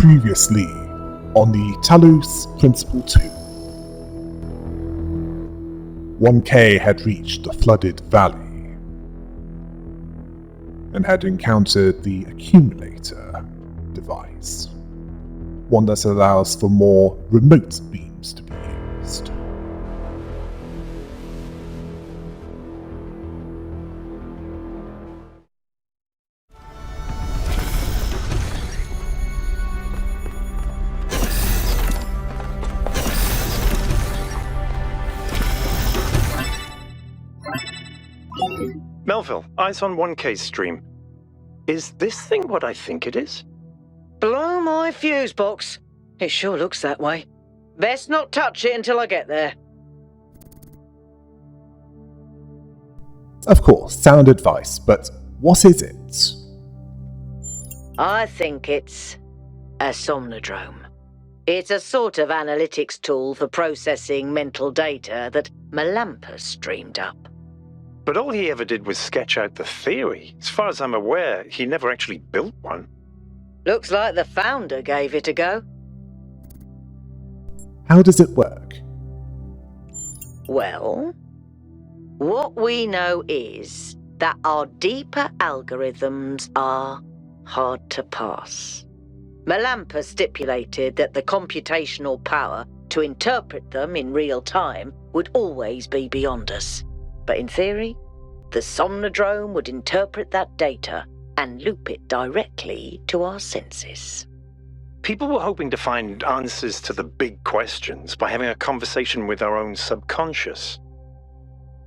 Previously on the Talos Principal 2. 1K had reached the flooded valley and had encountered the accumulator device, one that allows for more remote beams to be used. Melville, eyes on 1K's stream. Is this thing what I think it is? Blow my fuse box. It sure looks that way. Best not touch it until I get there. Of course, sound advice, but what is it? I think it's a somnodrome. It's a sort of analytics tool for processing mental data that Melampus streamed up. But all he ever did was sketch out the theory. As far as I'm aware, he never actually built one. Looks like the founder gave it a go. How does it work? Well, what we know is that our deeper algorithms are hard to pass. Melampus stipulated that the computational power to interpret them in real time would always be beyond us. But in theory, the somnodrome would interpret that data and loop it directly to our senses. People were hoping to find answers to the big questions by having a conversation with our own subconscious.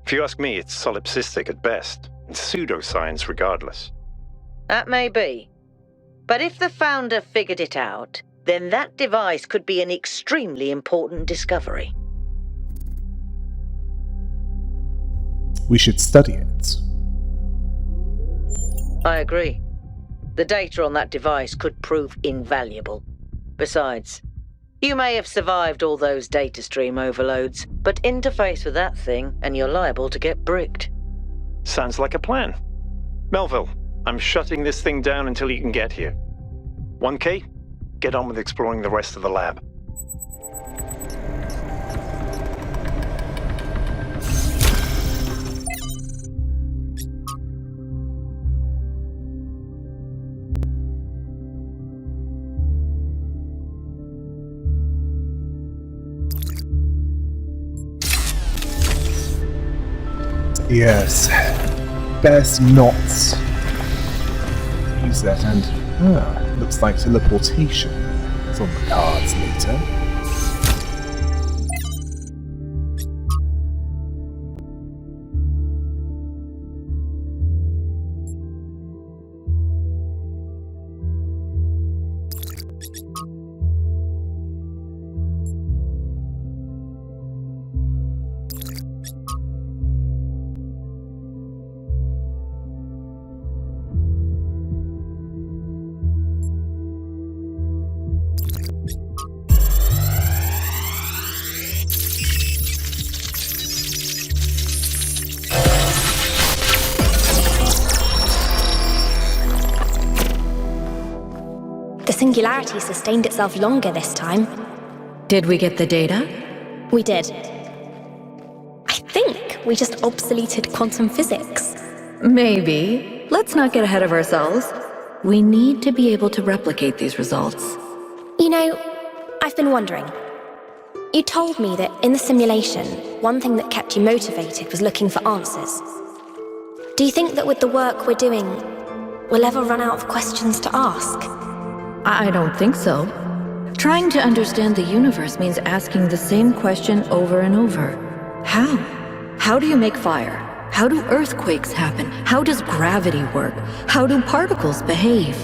If you ask me, it's solipsistic at best, and pseudoscience regardless. That may be. But if the founder figured it out, then that device could be an extremely important discovery. We should study it. I agree. The data on that device could prove invaluable. Besides, you may have survived all those data stream overloads, but interface with that thing and you're liable to get bricked. Sounds like a plan. Melville, I'm shutting this thing down until you can get here. 1K, get on with exploring the rest of the lab. Yes, best not use that, and looks like teleportation is on the cards later. The singularity sustained itself longer this time. Did we get the data? We did. I think we just obsoleted quantum physics. Maybe. Let's not get ahead of ourselves. We need to be able to replicate these results. You know, I've been wondering. You told me that in the simulation, one thing that kept you motivated was looking for answers. Do you think that with the work we're doing, we'll ever run out of questions to ask? I don't think so. Trying to understand the universe means asking the same question over and over. How? How do you make fire? How do earthquakes happen? How does gravity work? How do particles behave?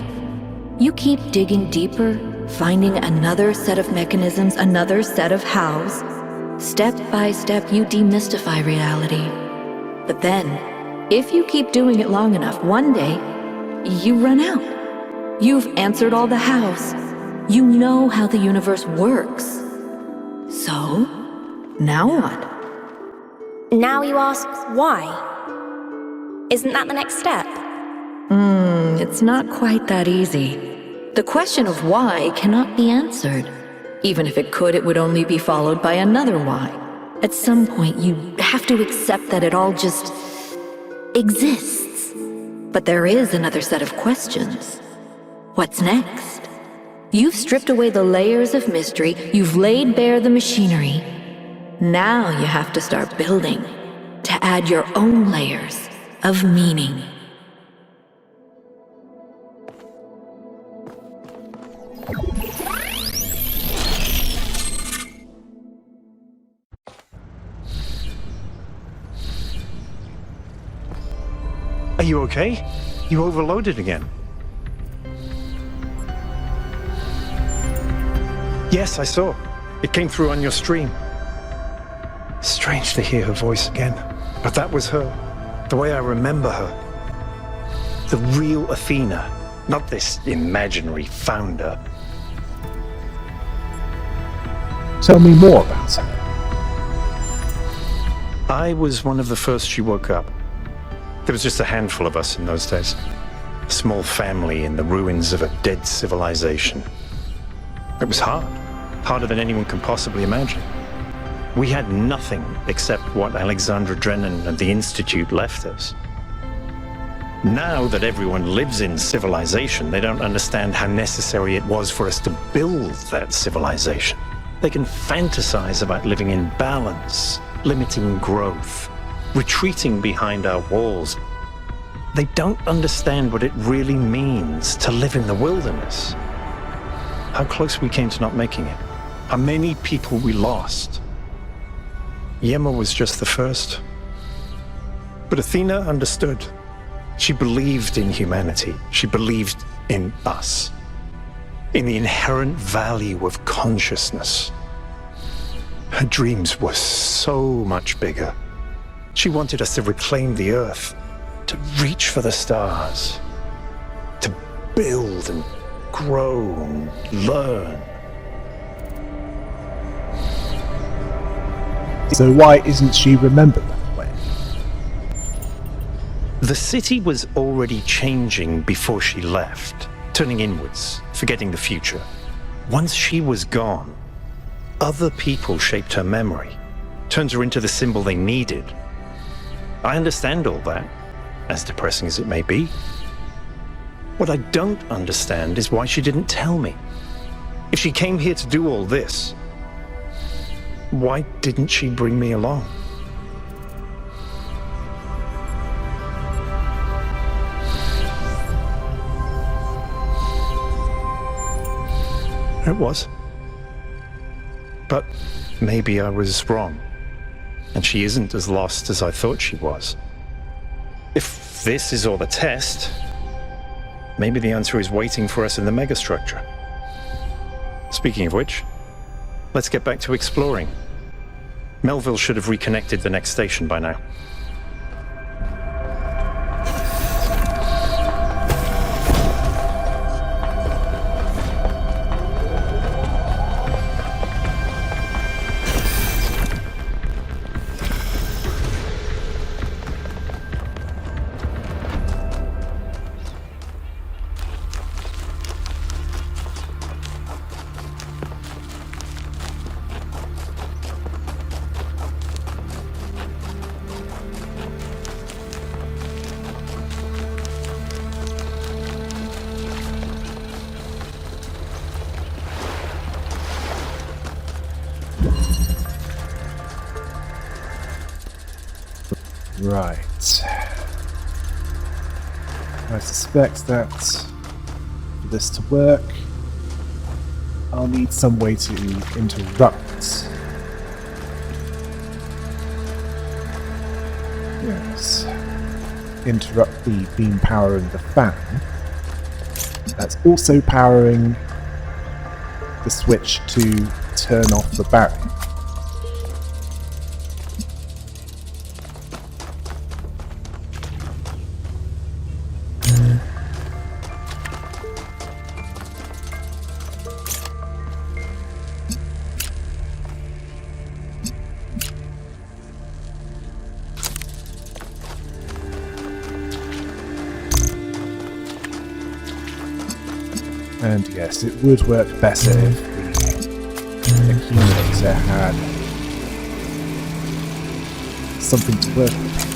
You keep digging deeper, finding another set of mechanisms, another set of hows. Step by step, you demystify reality. But then, if you keep doing it long enough, one day, you run out. You've answered all the hows. You know how the universe works. So, now what? Now you ask why? Isn't that the next step? It's not quite that easy. The question of why cannot be answered. Even if it could, it would only be followed by another why. At some point, you have to accept that it all just exists. But there is another set of questions. What's next? You've stripped away the layers of mystery, you've laid bare the machinery. Now you have to start building, to add your own layers of meaning. Are you okay? You overloaded again. Yes, I saw. It came through on your stream. Strange to hear her voice again. But that was her. The way I remember her. The real Athena. Not this imaginary founder. Tell me more about her. I was one of the first she woke up. There was just a handful of us in those days. A small family in the ruins of a dead civilization. It was hard. Harder than anyone can possibly imagine. We had nothing except what Alexandra Drennan and the Institute left us. Now that everyone lives in civilization, they don't understand how necessary it was for us to build that civilization. They can fantasize about living in balance, limiting growth, retreating behind our walls. They don't understand what it really means to live in the wilderness. How close we came to not making it. How many people we lost. Yema was just the first. But Athena understood. She believed in humanity. She believed in us. In the inherent value of consciousness. Her dreams were so much bigger. She wanted us to reclaim the Earth, to reach for the stars, to build and grow and learn. So why isn't she remembered that way? The city was already changing before she left, turning inwards, forgetting the future. Once she was gone, other people shaped her memory, turned her into the symbol they needed. I understand all that, as depressing as it may be. What I don't understand is why she didn't tell me. If she came here to do all this, why didn't she bring me along? It was. But maybe I was wrong, and she isn't as lost as I thought she was. If this is all the test, maybe the answer is waiting for us in the megastructure. Speaking of which, let's get back to exploring. Melville should have reconnected the next station by now. Right. I suspect that for this to work, I'll need some way to interrupt. Yes. Interrupt the beam powering the fan. That's also powering the switch to turn off the barrier. And yes, it would work better if the accumulator had something to work with.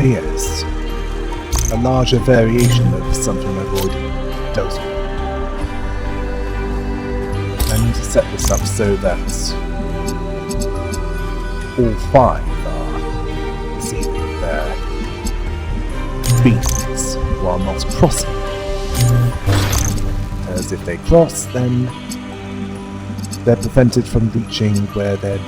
Yes. A larger variation of something I've already dealt with. I need to set this up so that all 5 are receiving their beams while not crossing. As if they cross, then they're prevented from reaching where they're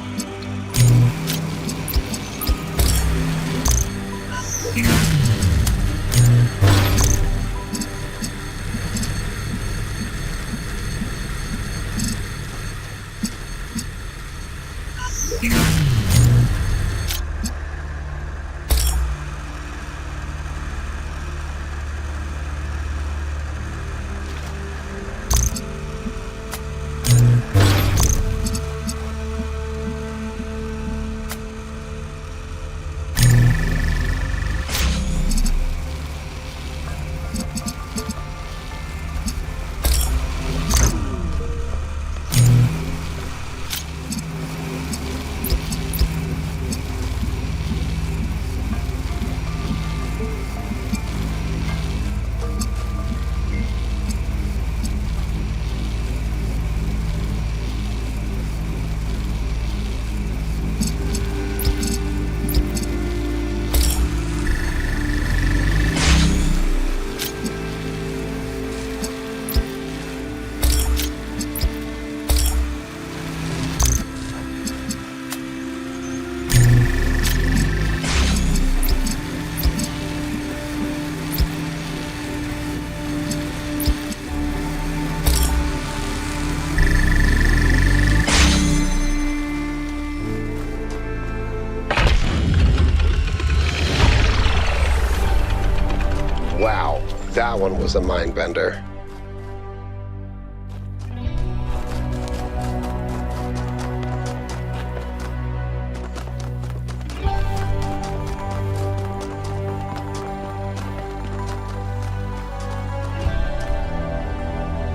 Wow, that one was a mind bender.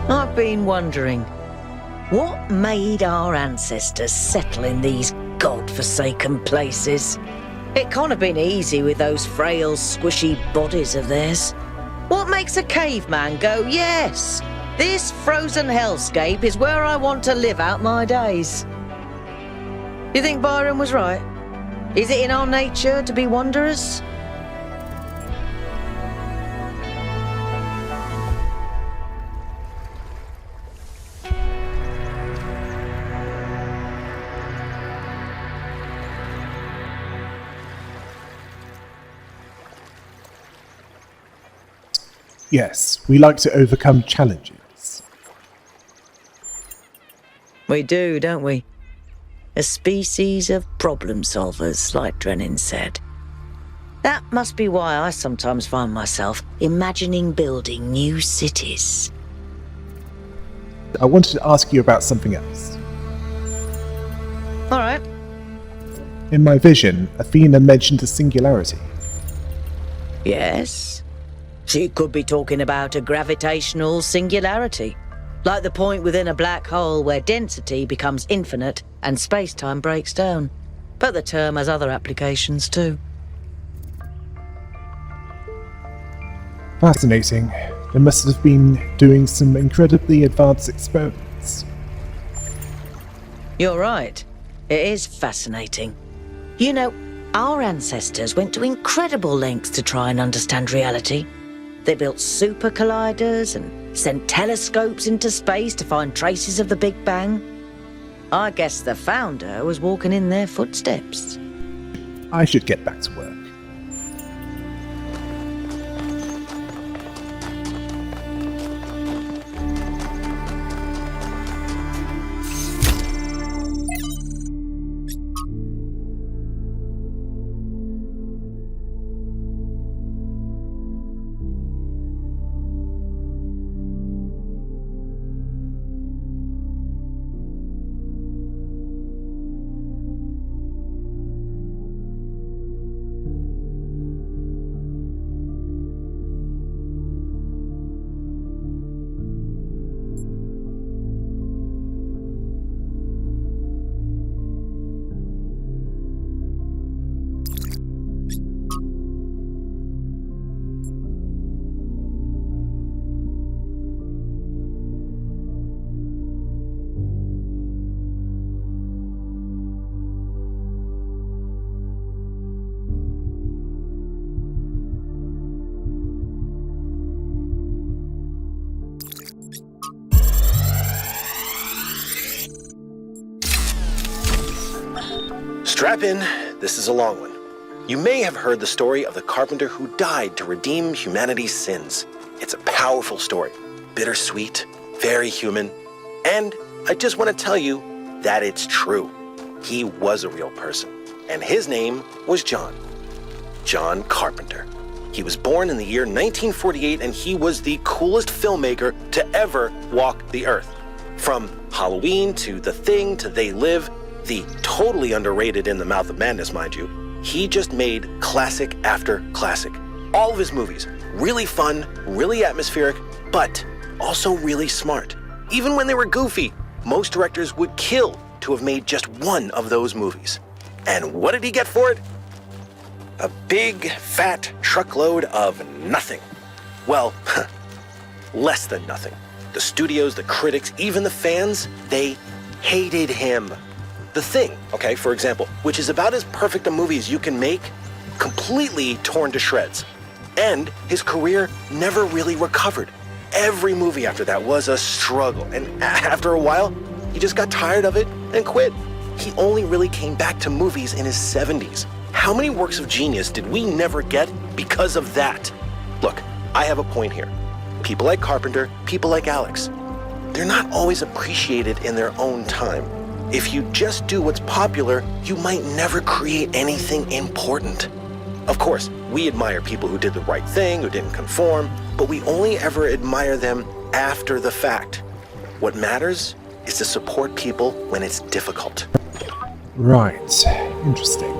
I've been wondering, what made our ancestors settle in these god-forsaken places? It can't have been easy with those frail, squishy bodies of theirs. What makes a caveman go, yes, this frozen hellscape is where I want to live out my days? You think Byron was right? Is it in our nature to be wanderers? Yes, we like to overcome challenges. We do, don't we? A species of problem solvers, like Drennan said. That must be why I sometimes find myself imagining building new cities. I wanted to ask you about something else. All right. In my vision, Athena mentioned a singularity. Yes. She could be talking about a gravitational singularity, like the point within a black hole where density becomes infinite and space-time breaks down. But the term has other applications too. Fascinating. They must have been doing some incredibly advanced experiments. You're right. It is fascinating. You know, our ancestors went to incredible lengths to try and understand reality. They built super colliders and sent telescopes into space to find traces of the Big Bang. I guess the founder was walking in their footsteps. I should get back to work. Strap in, this is a long one. You may have heard the story of the carpenter who died to redeem humanity's sins. It's a powerful story, bittersweet, very human, and I just want to tell you that it's true. He was a real person, and his name was John Carpenter. He was born in the year 1948, and he was the coolest filmmaker to ever walk the earth. From Halloween to The Thing to They Live, the totally underrated In the Mouth of Madness, mind you, he just made classic after classic. All of his movies, really fun, really atmospheric, but also really smart. Even when they were goofy, most directors would kill to have made just one of those movies. And what did he get for it? A big, fat truckload of nothing. Well, less than nothing. The studios, the critics, even the fans, they hated him. The Thing, okay, for example, which is about as perfect a movie as you can make, completely torn to shreds. And his career never really recovered. Every movie after that was a struggle, and after a while, he just got tired of it and quit. He only really came back to movies in his 70s. How many works of genius did we never get because of that? Look, I have a point here. People like Carpenter, people like Alex, they're not always appreciated in their own time. If you just do what's popular, you might never create anything important. Of course, we admire people who did the right thing, who didn't conform, but we only ever admire them after the fact. What matters is to support people when it's difficult. Right. Interesting.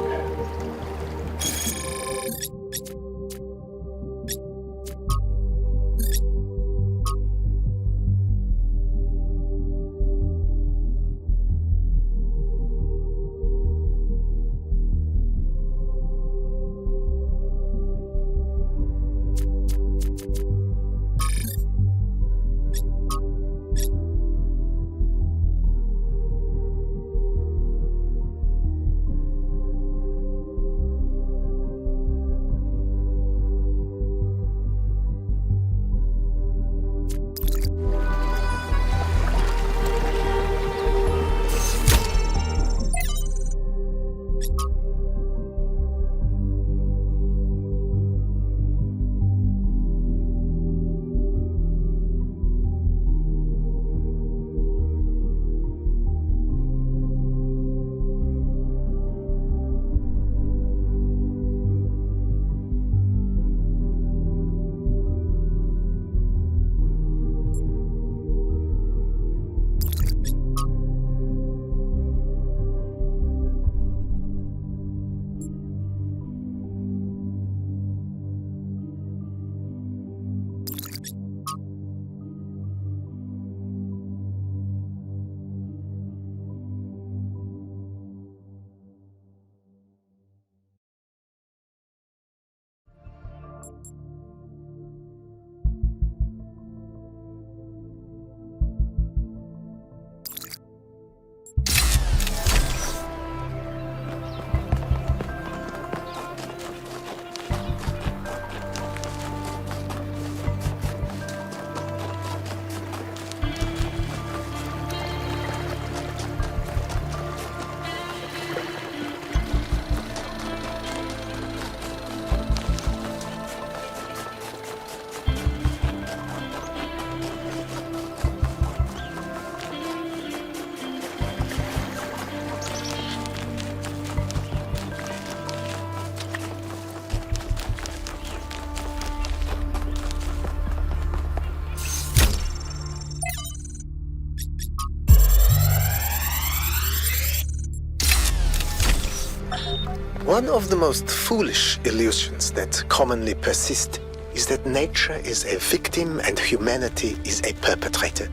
One of the most foolish illusions that commonly persist is that nature is a victim and humanity is a perpetrator.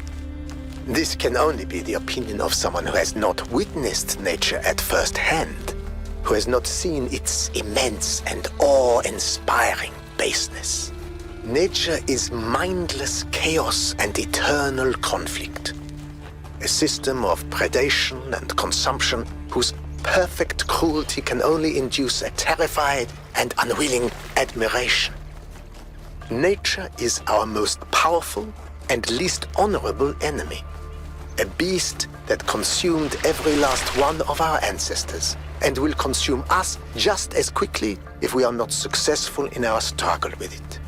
This can only be the opinion of someone who has not witnessed nature at first hand, who has not seen its immense and awe-inspiring baseness. Nature is mindless chaos and eternal conflict. A system of predation and consumption whose perfect cruelty can only induce a terrified and unwilling admiration. Nature is our most powerful and least honorable enemy. A beast that consumed every last one of our ancestors and will consume us just as quickly if we are not successful in our struggle with it.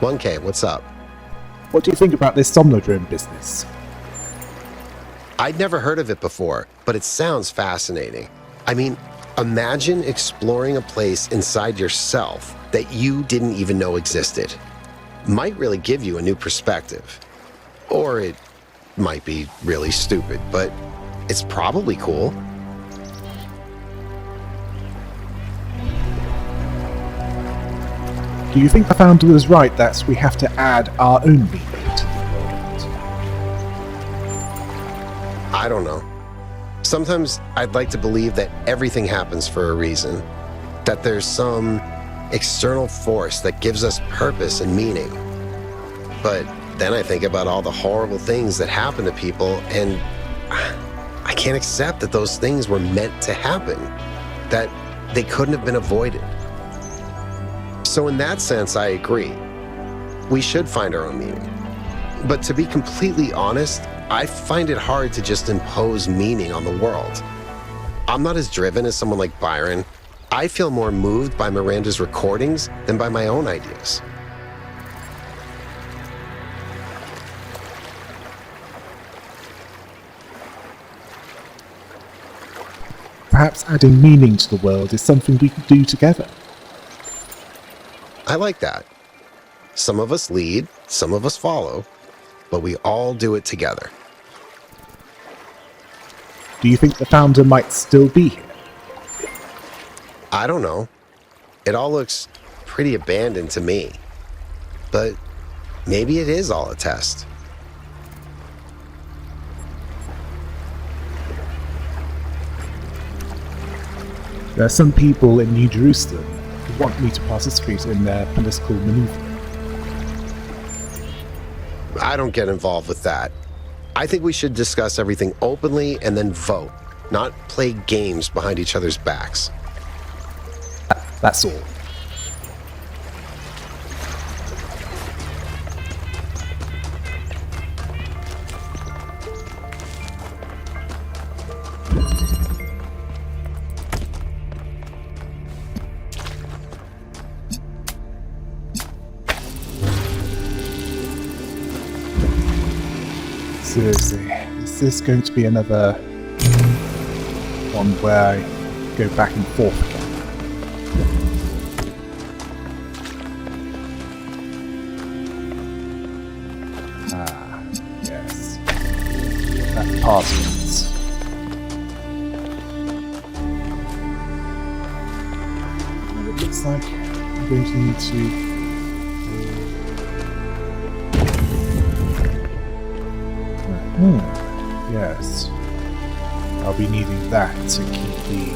"1K, what's up?" What do you think about this Somnodrome business? I'd never heard of it before, but it sounds fascinating. I mean, imagine exploring a place inside yourself that you didn't even know existed. Might really give you a new perspective. Or it might be really stupid, but it's probably cool. Do you think the founder was right that we have to add our own meaning to the world? I don't know. Sometimes I'd like to believe that everything happens for a reason, that there's some external force that gives us purpose and meaning. But then I think about all the horrible things that happen to people, and I can't accept that those things were meant to happen, that they couldn't have been avoided. So in that sense, I agree. We should find our own meaning. But to be completely honest, I find it hard to just impose meaning on the world. I'm not as driven as someone like Byron. I feel more moved by Miranda's recordings than by my own ideas. Perhaps adding meaning to the world is something we could do together. I like that. Some of us lead, some of us follow, but we all do it together. Do you think the founder might still be here? I don't know. It all looks pretty abandoned to me. But maybe it is all a test. There are some people in New Jerusalem who want me to participate in their political maneuver. I don't get involved with that. I think we should discuss everything openly and then vote, not play games behind each other's backs. That's all. Seriously, is this going to be another one where I go back and forth again? Ah, yes. That passwords. And it looks like I'm going to need to yes. I'll be needing that to keep the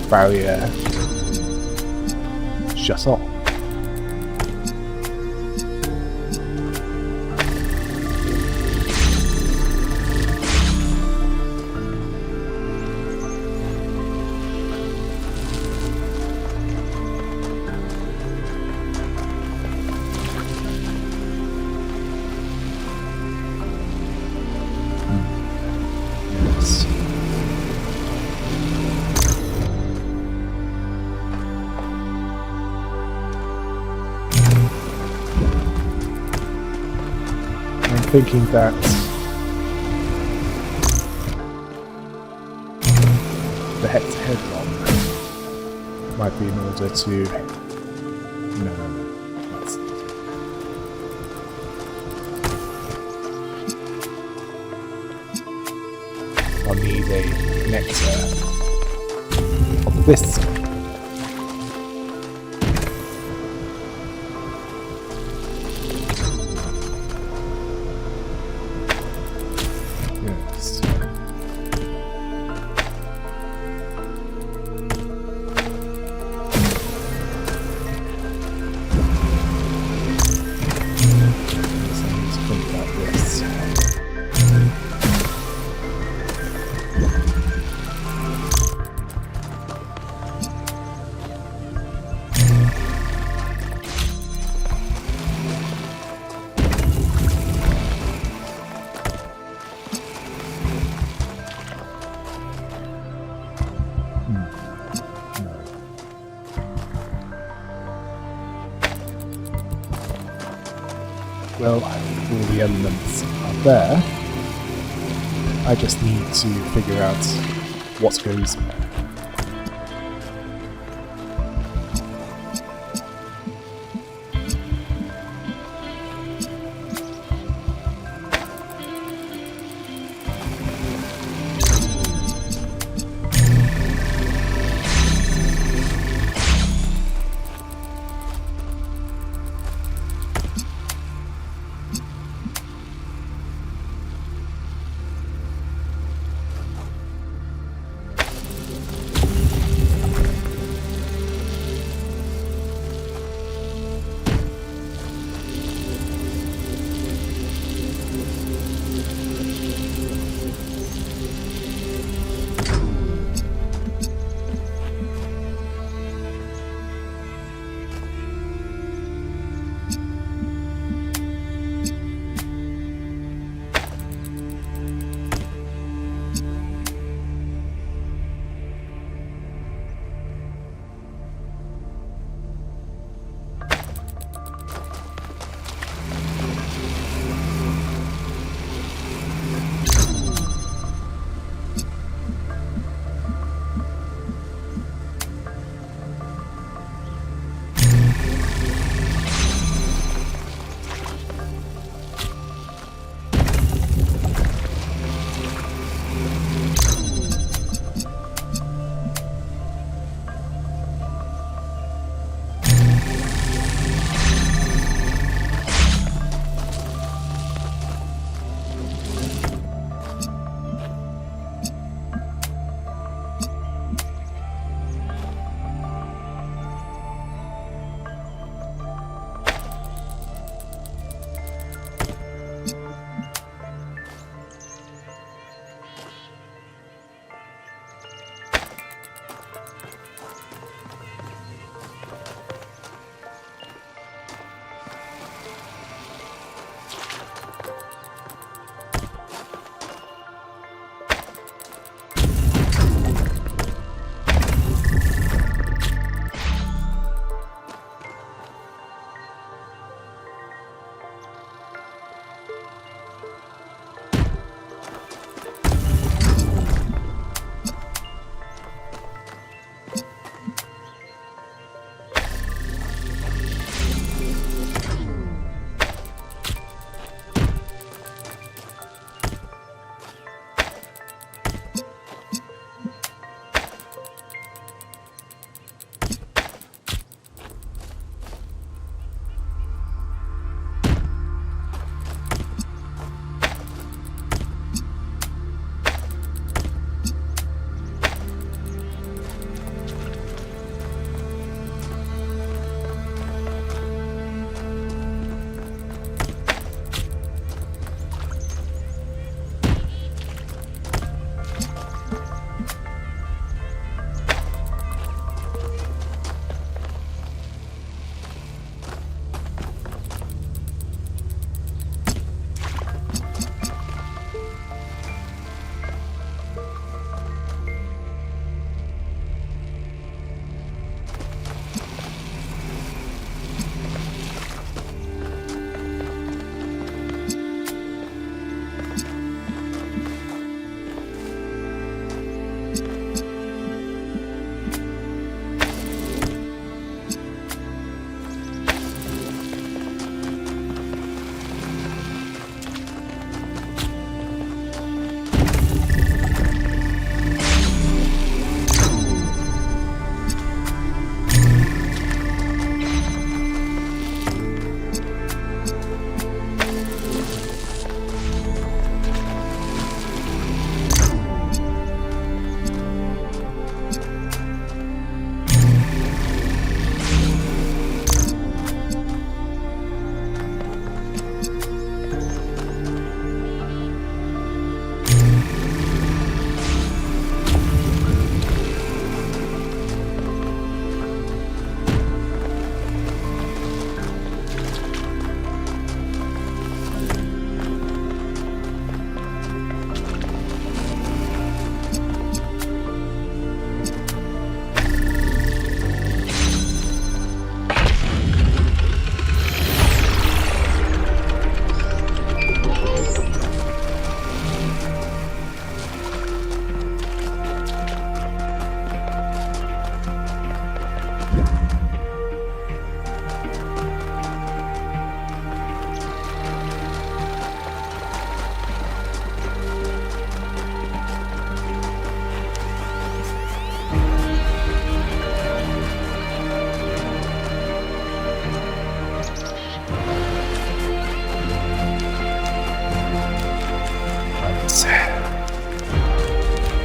barrier shut off. Yes. I'm thinking that the head-to-head one might be in order to... No. That's... I'll need a connector of this sort. Yes. So I need to think about this. Well, all the elements are there. I just need to figure out what goes where.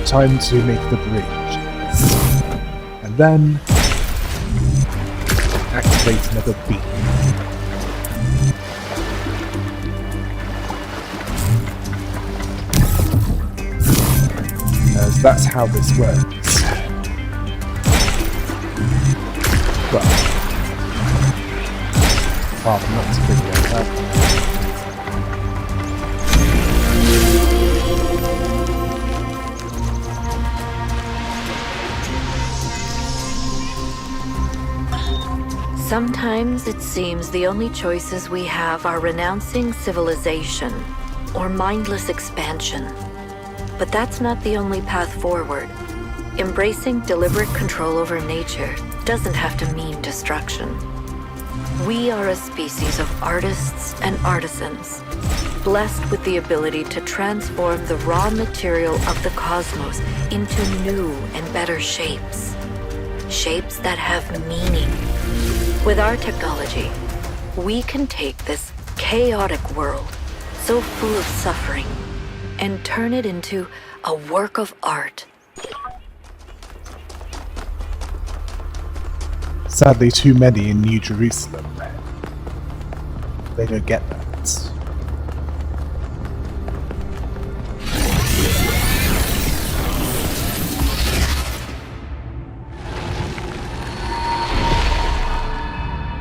time to make the bridge. And then activate another beam. As that's how this works. Well, rather not to figure it out. Sometimes it seems the only choices we have are renouncing civilization or mindless expansion. But that's not the only path forward. Embracing deliberate control over nature doesn't have to mean destruction. We are a species of artists and artisans, blessed with the ability to transform the raw material of the cosmos into new and better shapes. Shapes that have meaning. With our technology, we can take this chaotic world, so full of suffering, and turn it into a work of art. Sadly, too many in New Jerusalem. They don't get that.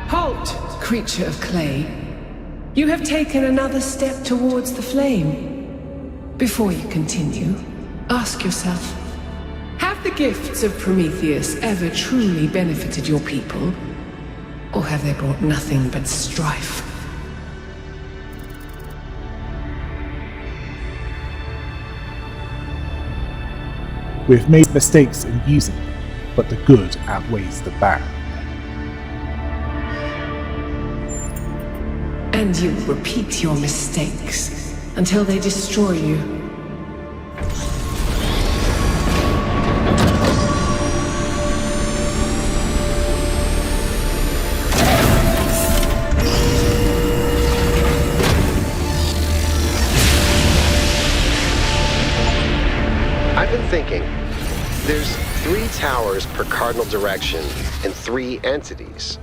Halt, creature of clay. You have taken another step towards the flame. Before you continue, ask yourself, have the gifts of Prometheus ever truly benefited your people? Or have they brought nothing but strife? We've made mistakes in using them, but the good outweighs the bad. And you repeat your mistakes until they destroy you. I've been thinking, there's 3 towers per cardinal direction and 3 entities.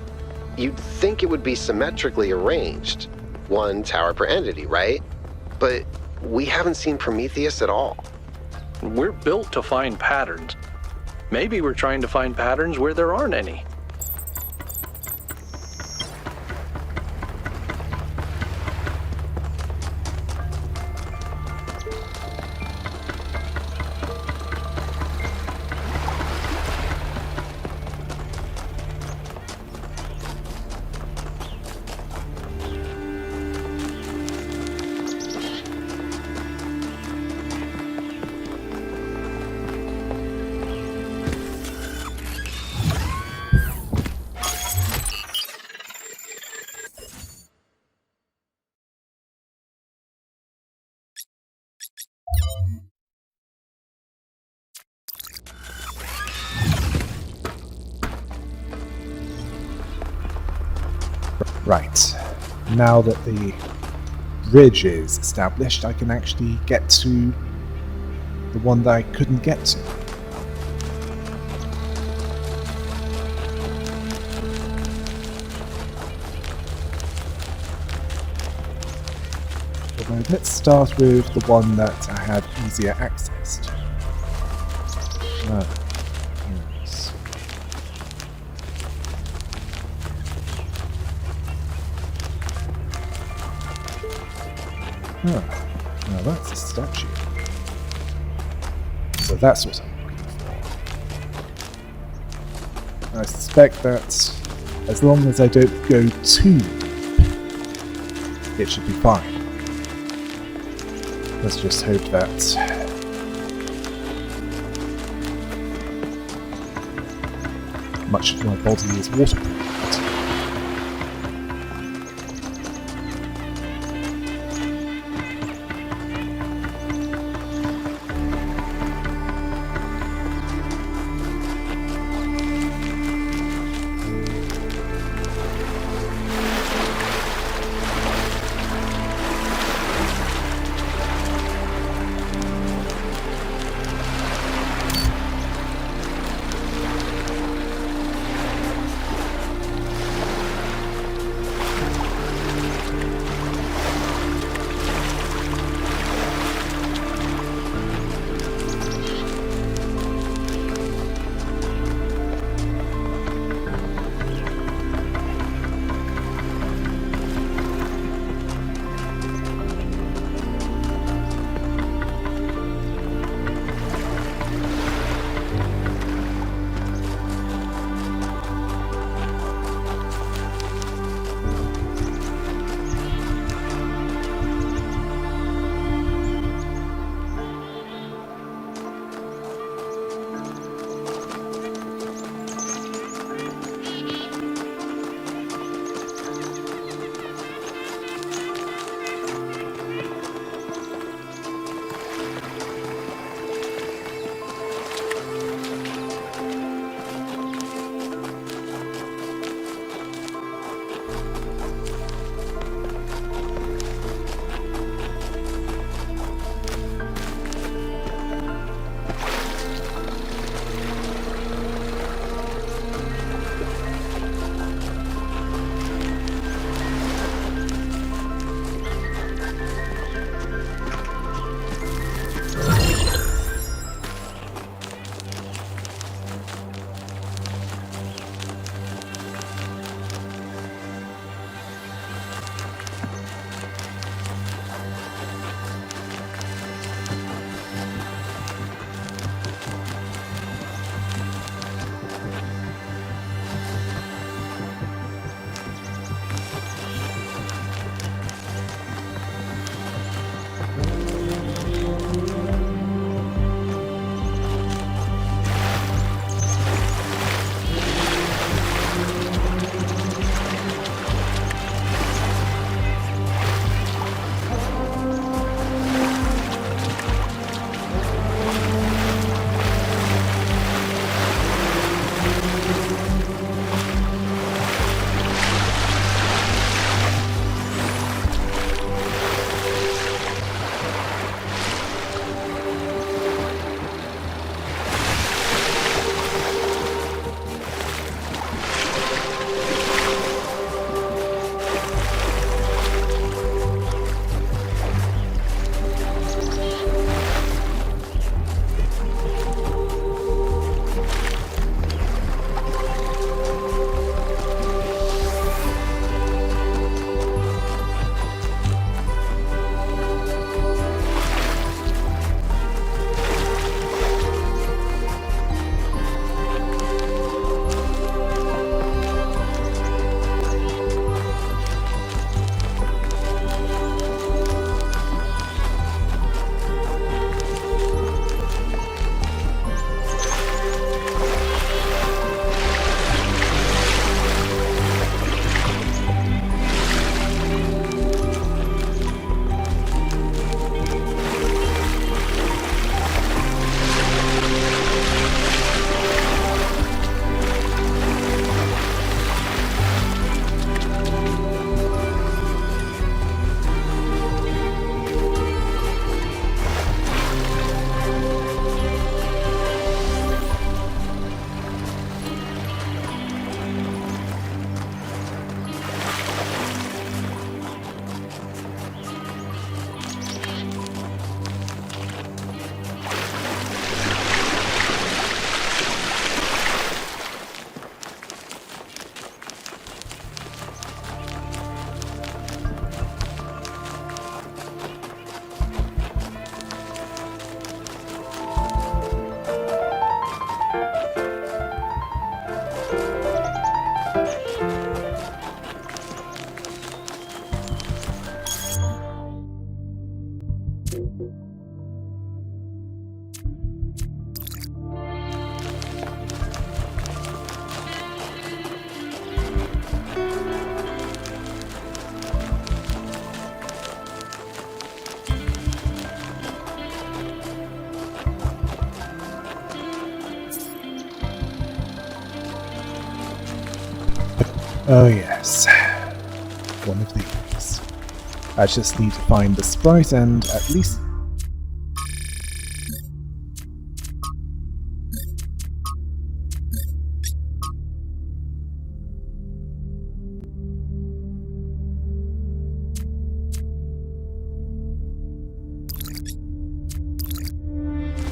You'd think it would be symmetrically arranged, 1 tower per entity, right? But we haven't seen Prometheus at all. We're built to find patterns. Maybe we're trying to find patterns where there aren't any. Right. Now that the bridge is established, I can actually get to the one that I couldn't get to. Although let's start with the one that I had easier access to. Yes. Now that's a statue. So that's what I'm looking for. I suspect that as long as I don't go too deep, it should be fine. Let's just hope that much of my body is waterproof. Oh yes. One of these. I just need to find the sprite and at least...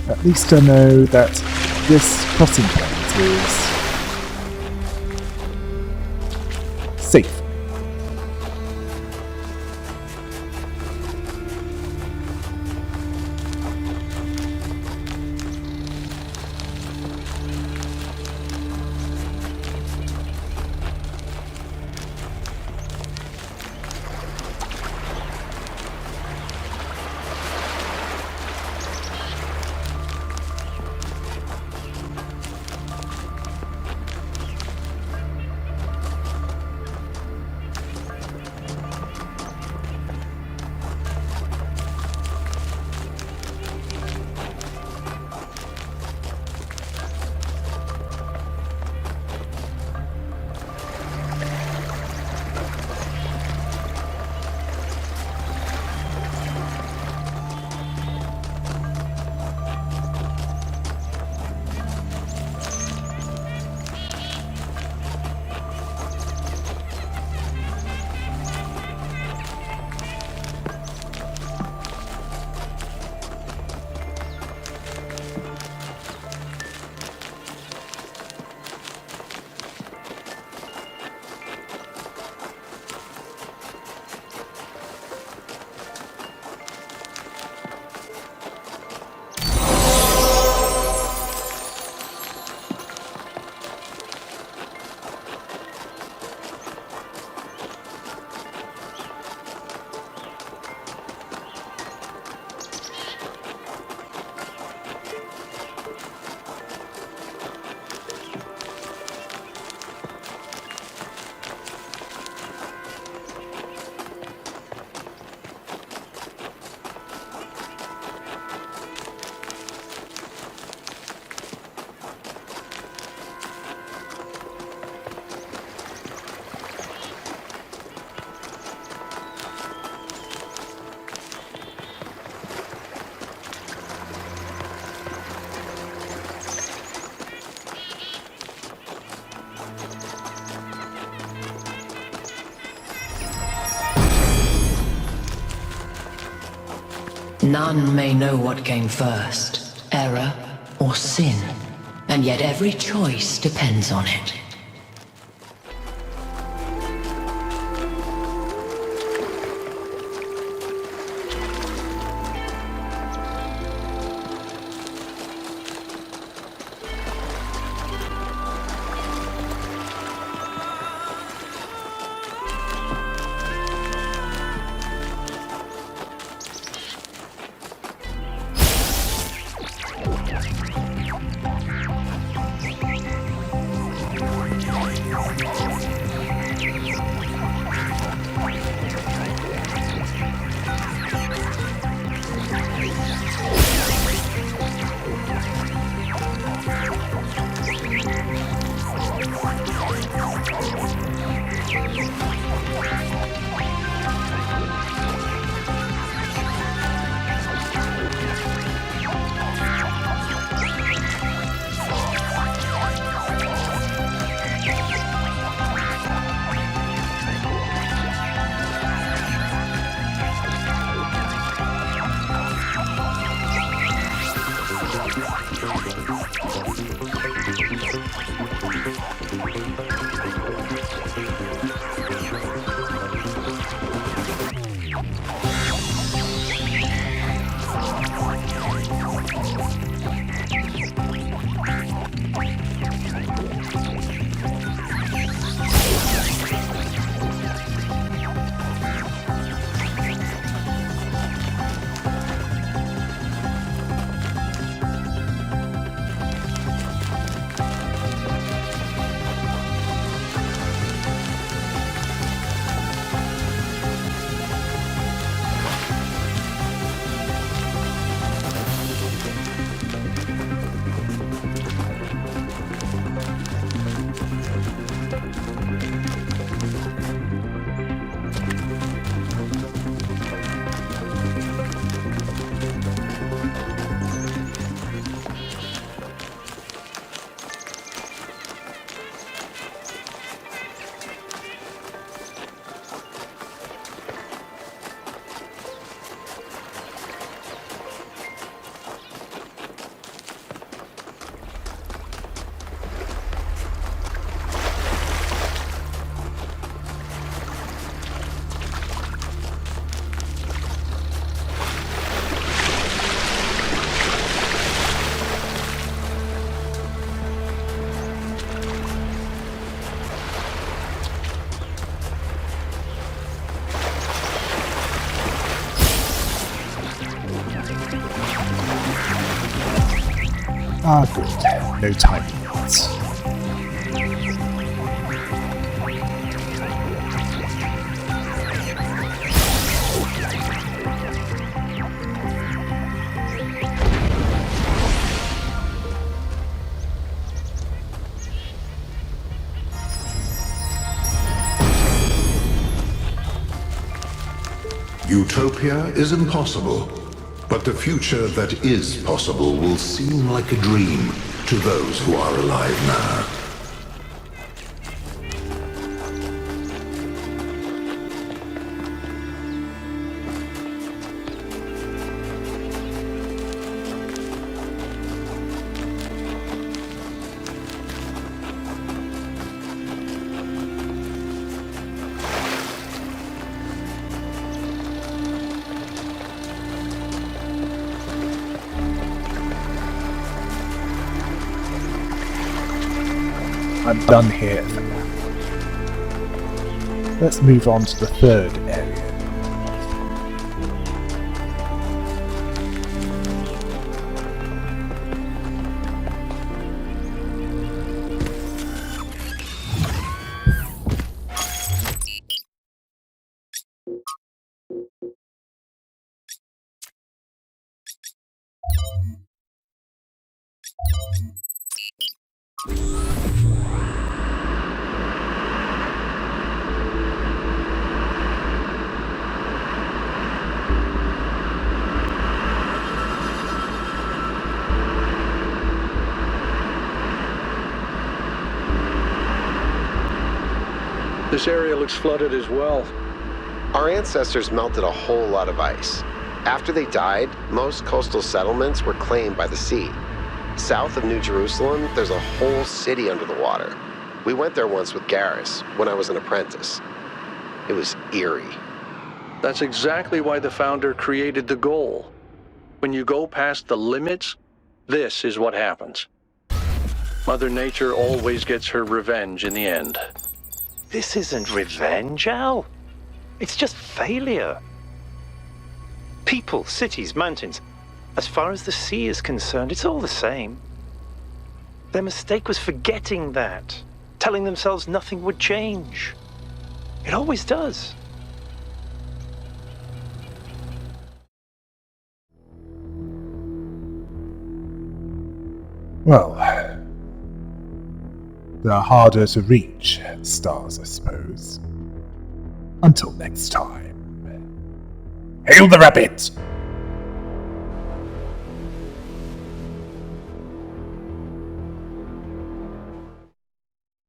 At least I know that this crossing point is safe. None may know what came first, error or sin, and yet every choice depends on it. Ah, good. No time limits. Utopia is impossible, but the future that is possible will seem like a dream to those who are alive now. I'm done here for now. Let's move on to the third area. This area looks flooded as well. Our ancestors melted a whole lot of ice. After they died, most coastal settlements were claimed by the sea. South of New Jerusalem, there's a whole city under the water. We went there once with Garrus, when I was an apprentice. It was eerie. That's exactly why the founder created the goal. When you go past the limits, this is what happens. Mother Nature always gets her revenge in the end. This isn't revenge, Al. It's just failure. People, cities, mountains. As far as the sea is concerned, it's all the same. Their mistake was forgetting that, telling themselves nothing would change. It always does. Well, the harder to reach stars, I suppose. Until next time. Hail the rabbit!